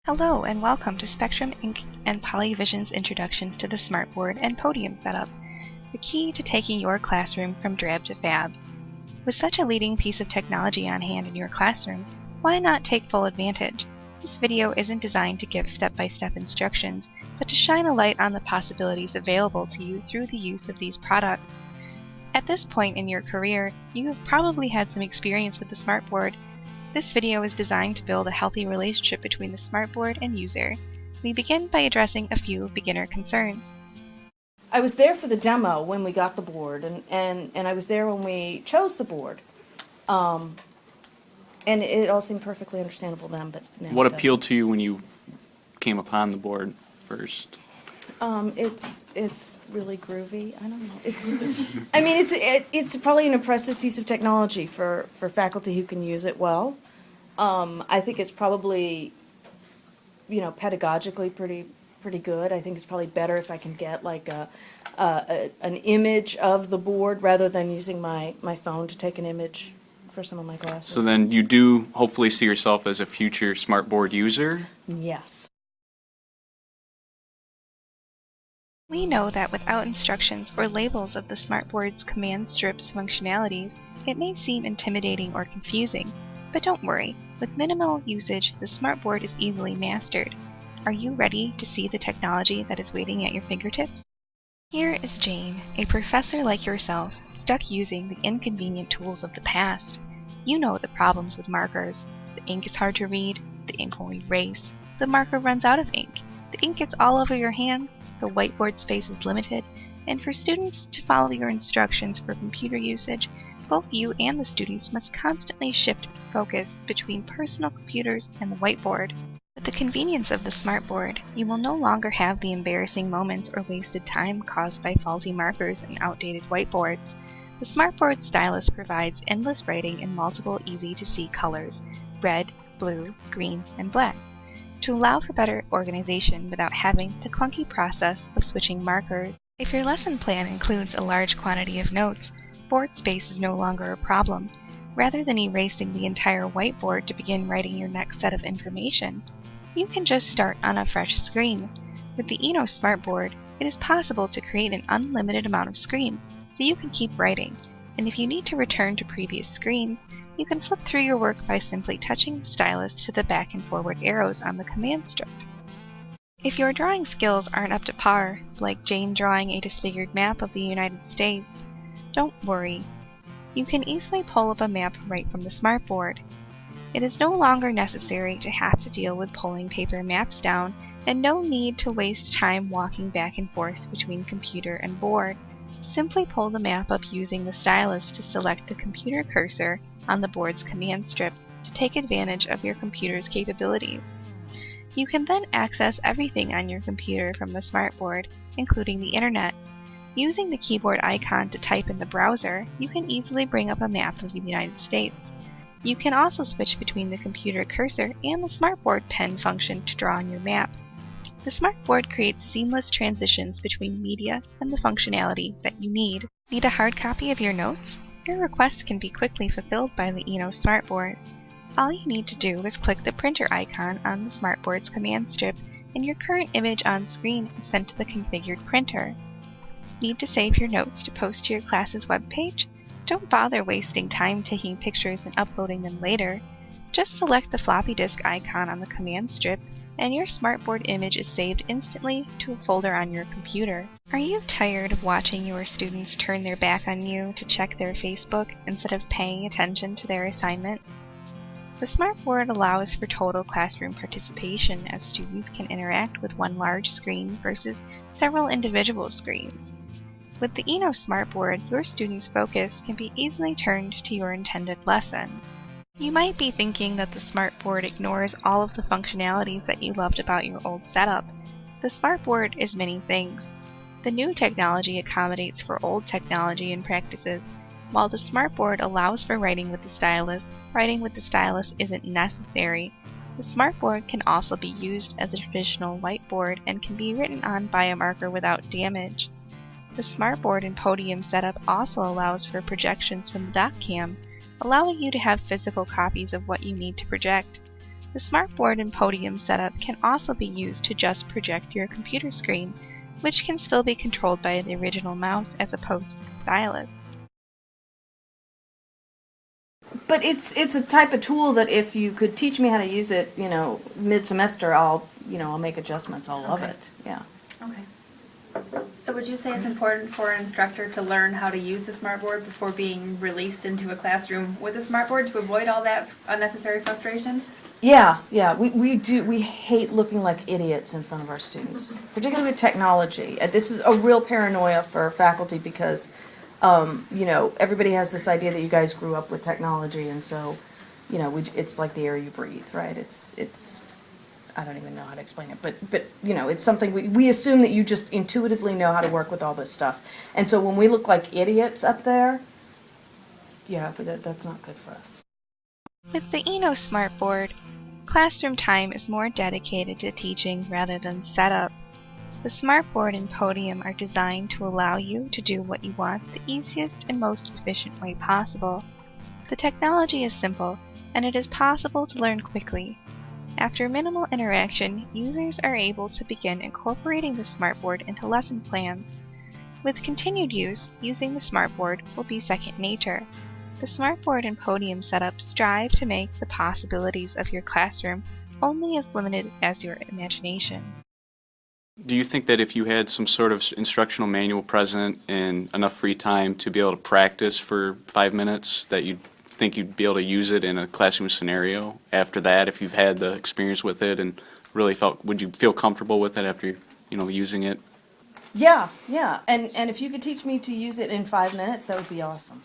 Hello and welcome to Spectrum Ink and Polyvision's introduction to the smartboard and podium setup, the key to taking your classroom from drab to fab. With such a leading piece of technology on hand in your classroom, why not take full advantage? This video isn't designed to give step-by-step instructions, but to shine a light on the possibilities available to you through the use of these products. At this point in your career, you have probably had some experience with the smartboard. This video is designed to build a healthy relationship between the smartboard and user. We begin by addressing a few beginner concerns. I was there for the demo when we got the board, and I was there when we chose the board. And it all seemed perfectly understandable then, but now What it doesn't. appealed to you when you came upon the board first? It's really groovy. I don't know. It's probably an impressive piece of technology for faculty who can use it well. I think it's probably, pedagogically pretty good. I think it's probably better if I can get like an image of the board rather than using my phone to take an image for some of my classes. So then you do hopefully see yourself as a future smartboard user? Yes. We know that without instructions or labels of the smartboard's command strips functionalities, it may seem intimidating or confusing. But don't worry, with minimal usage, the smartboard is easily mastered. Are you ready to see the technology that is waiting at your fingertips? Here is Jane, a professor like yourself, stuck using the inconvenient tools of the past. You know the problems with markers. The ink is hard to read, the ink won't erase, the marker runs out of ink, the ink gets all over your hands, the whiteboard space is limited, and for students to follow your instructions for computer usage, both you and the students must constantly shift focus between personal computers and the whiteboard. With the convenience of the smartboard, you will no longer have the embarrassing moments or wasted time caused by faulty markers and outdated whiteboards. The smartboard stylus provides endless writing in multiple easy-to-see colors: red, blue, green, and black, to allow for better organization without having the clunky process of switching markers. If your lesson plan includes a large quantity of notes, board space is no longer a problem. Rather than erasing the entire whiteboard to begin writing your next set of information, you can just start on a fresh screen. With the Eno Smartboard, it is possible to create an unlimited amount of screens, so you can keep writing. And if you need to return to previous screens, you can flip through your work by simply touching the stylus to the back and forward arrows on the command strip. If your drawing skills aren't up to par, like Jane drawing a disfigured map of the United States, don't worry. You can easily pull up a map right from the smartboard. It is no longer necessary to have to deal with pulling paper maps down, and no need to waste time walking back and forth between computer and board. Simply pull the map up using the stylus to select the computer cursor on the board's command strip to take advantage of your computer's capabilities. You can then access everything on your computer from the smartboard, including the internet. Using the keyboard icon to type in the browser, you can easily bring up a map of the United States. You can also switch between the computer cursor and the smartboard pen function to draw on your map. The smartboard creates seamless transitions between media and the functionality that you need. Need a hard copy of your notes? Your request can be quickly fulfilled by the Eno Smartboard. All you need to do is click the printer icon on the smartboard's command strip, and your current image on screen is sent to the configured printer. Need to save your notes to post to your class's webpage? Don't bother wasting time taking pictures and uploading them later. Just select the floppy disk icon on the command strip, and your smartboard image is saved instantly to a folder on your computer. Are you tired of watching your students turn their back on you to check their Facebook instead of paying attention to their assignment? The smartboard allows for total classroom participation, as students can interact with one large screen versus several individual screens. With the Eno Smartboard, your students' focus can be easily turned to your intended lesson. You might be thinking that the smartboard ignores all of the functionalities that you loved about your old setup. The smartboard is many things. The new technology accommodates for old technology and practices. While the smartboard allows for writing with the stylus isn't necessary. The smartboard can also be used as a traditional whiteboard and can be written on by a marker without damage. The smartboard and podium setup also allows for projections from the DocCam, allowing you to have physical copies of what you need to project. The smartboard and podium setup can also be used to just project your computer screen, which can still be controlled by the original mouse as opposed to the stylus. But it's a type of tool that if you could teach me how to use it, you know, mid-semester, I'll make adjustments. I'll love Okay. it. Yeah. Okay. So would you say it's important for an instructor to learn how to use the smartboard before being released into a classroom with a smartboard to avoid all that unnecessary frustration? Yeah, yeah. We hate looking like idiots in front of our students, particularly with technology. This is a real paranoia for faculty because, everybody has this idea that you guys grew up with technology, and so, it's like the air you breathe, right? It's I don't even know how to explain it, but it's something we assume that you just intuitively know how to work with all this stuff, and so when we look like idiots up there, yeah, but that's not good for us. With the Eno Smartboard, classroom time is more dedicated to teaching rather than setup. The Smartboard and Podium are designed to allow you to do what you want the easiest and most efficient way possible. The technology is simple, and it is possible to learn quickly. After minimal interaction, users are able to begin incorporating the Smartboard into lesson plans. With continued use, using the Smartboard will be second nature. The Smartboard and Podium setup strive to make the possibilities of your classroom only as limited as your imagination. Do you think that if you had some sort of instructional manual present and enough free time to be able to practice for 5 minutes, that you'd think you'd be able to use it in a classroom scenario after that, if you've had the experience with it and really would you feel comfortable with it after, using it? Yeah, yeah. And if you could teach me to use it in 5 minutes, that would be awesome.